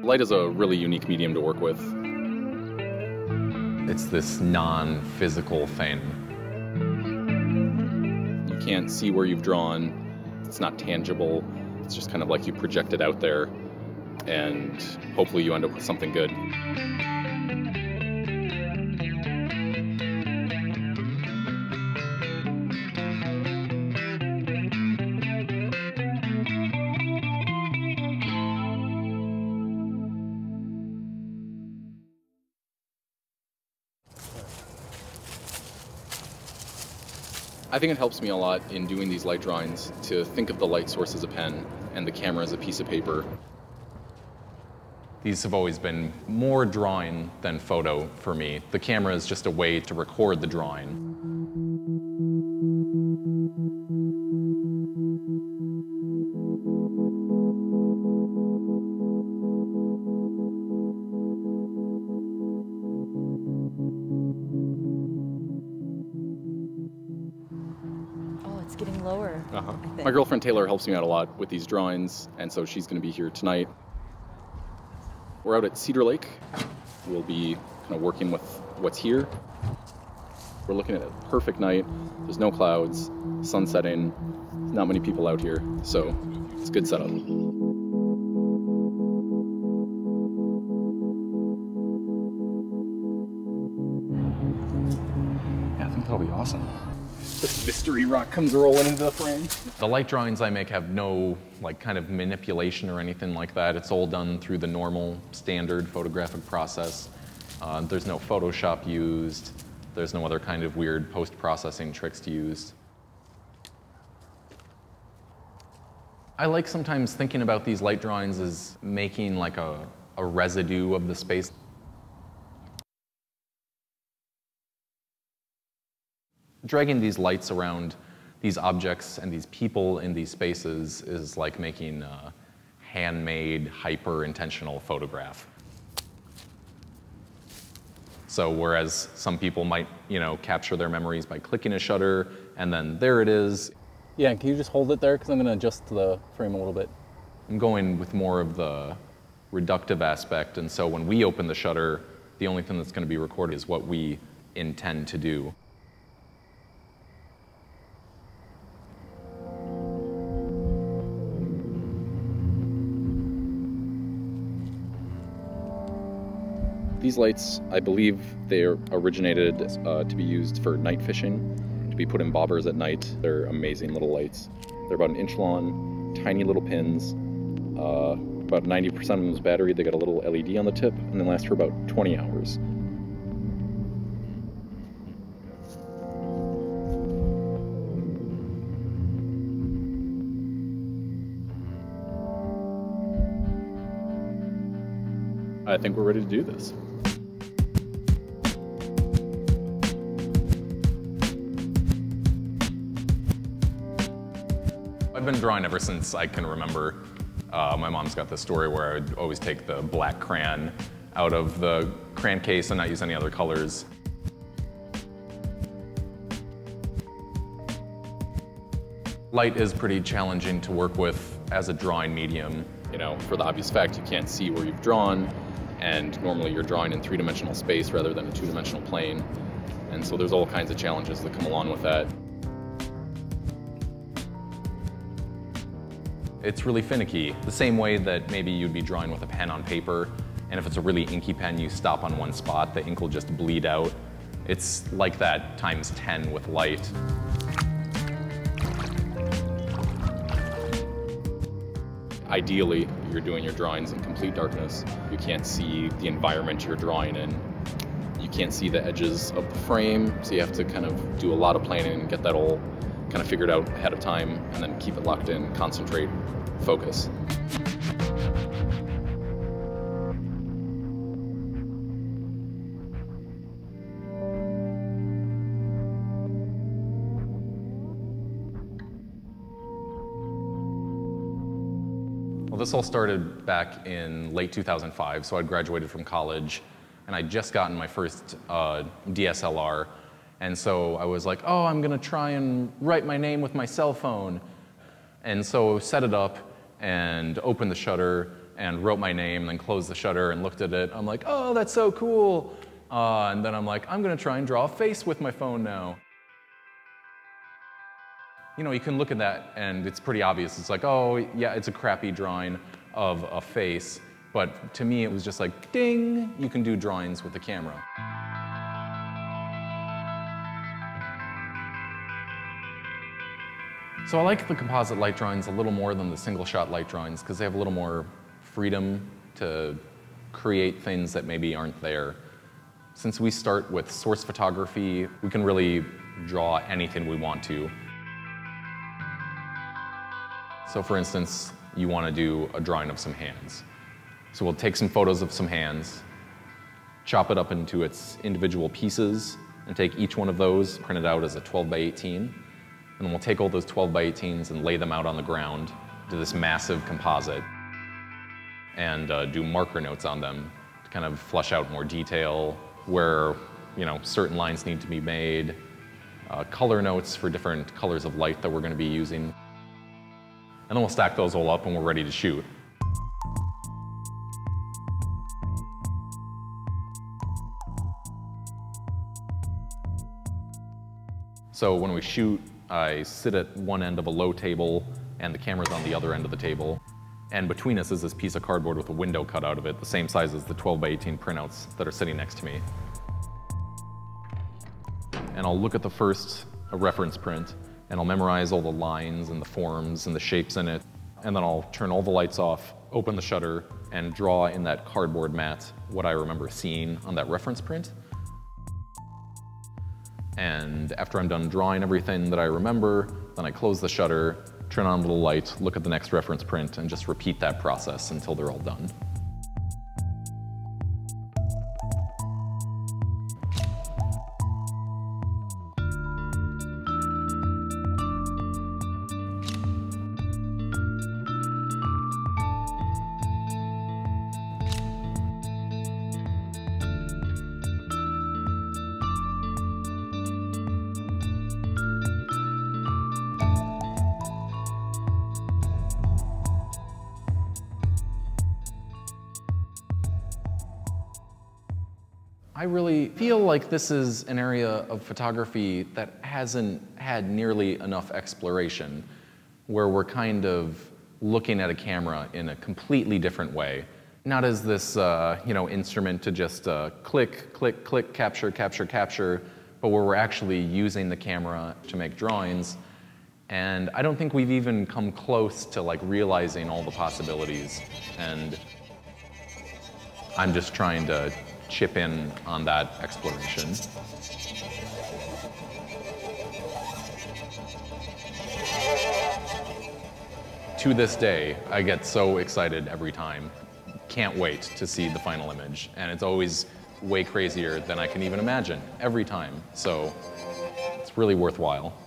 Light is a really unique medium to work with. It's this non-physical thing. You can't see where you've drawn. It's not tangible. It's just kind of like you project it out there, and hopefully you end up with something good. I think it helps me a lot in doing these light drawings to think of the light source as a pen and the camera as a piece of paper. These have always been more drawing than photo for me. The camera is just a way to record the drawing. It's getting lower. My girlfriend Taylor helps me out a lot with these drawings, and so she's going to be here tonight. We're out at Cedar Lake. We'll be kind of working with what's here. We're looking at a perfect night. There's no clouds, sun setting. There's not many people out here, so it's a good setup. Yeah, I think that'll be awesome. This mystery rock comes rolling into the frame. The light drawings I make have no kind of manipulation or anything like that. It's all done through the normal standard photographic process. There's no Photoshop used. There's no other kind of weird post-processing tricks to use. I like sometimes thinking about these light drawings as making like a residue of the space. Dragging these lights around these objects and these people in these spaces is like making a handmade, hyper-intentional photograph. So whereas some people might, capture their memories by clicking a shutter, and then there it is. Yeah, can you just hold it there? Because I'm going to adjust the frame a little bit. I'm going with more of the reductive aspect, and so when we open the shutter, the only thing that's going to be recorded is what we intend to do. These lights, I believe they're originated to be used for night fishing, to be put in bobbers at night. They're amazing little lights. They're about an inch long, tiny little pins. About 90% of them is battery. They got a little LED on the tip, and they last for about 20 hours. I think we're ready to do this. I've been drawing ever since I can remember. My mom's got this story where I would always take the black crayon out of the crayon case and not use any other colors. Light is pretty challenging to work with as a drawing medium. For the obvious fact, you can't see where you've drawn, and normally you're drawing in three-dimensional space rather than a two-dimensional plane. And so there's all kinds of challenges that come along with that. It's really finicky, the same way that maybe you'd be drawing with a pen on paper, and if it's a really inky pen, you stop on one spot, the ink will just bleed out. It's like that times 10 with light. Ideally, you're doing your drawings in complete darkness. You can't see the environment you're drawing in. You can't see the edges of the frame, so you have to kind of do a lot of planning and get that all kind of figured out ahead of time, and then keep it locked in, concentrate, focus. Well, this all started back in late 2005, so I'd graduated from college, and I'd just gotten my first DSLR, and so I was like, oh, I'm gonna try and write my name with my cell phone. And so set it up and opened the shutter, and wrote my name, and then closed the shutter and looked at it. I'm like, oh, that's so cool. And then I'm like, I'm gonna try and draw a face with my phone now. You know, you can look at that and it's pretty obvious. It's like, oh, yeah, it's a crappy drawing of a face. But to me, it was just like, ding, you can do drawings with the camera. So I like the composite light drawings a little more than the single shot light drawings because they have a little more freedom to create things that maybe aren't there. Since we start with source photography, we can really draw anything we want to. So for instance, you want to do a drawing of some hands. So we'll take some photos of some hands, chop it up into its individual pieces, and take each one of those, print it out as a 12 by 18, and then we'll take all those 12 by 18s and lay them out on the ground, do this massive composite, and do marker notes on them to kind of flesh out more detail, where certain lines need to be made, color notes for different colors of light that we're going to be using. And then we'll stack those all up and we're ready to shoot. So when we shoot, I sit at one end of a low table and the camera's on the other end of the table. And between us is this piece of cardboard with a window cut out of it, the same size as the 12 by 18 printouts that are sitting next to me. And I'll look at the first reference print and I'll memorize all the lines and the forms and the shapes in it. And then I'll turn all the lights off, open the shutter, and draw in that cardboard mat what I remember seeing on that reference print. And after I'm done drawing everything that I remember, then I close the shutter, turn on the light, look at the next reference print, and just repeat that process until they're all done. I really feel like this is an area of photography that hasn't had nearly enough exploration, where we're kind of looking at a camera in a completely different way. Not as this instrument to just click, click, click, capture, capture, capture, but where we're actually using the camera to make drawings. And I don't think we've even come close to realizing all the possibilities. And I'm just trying to chip in on that exploration. To this day, I get so excited every time. Can't wait to see the final image. And it's always way crazier than I can even imagine every time. So it's really worthwhile.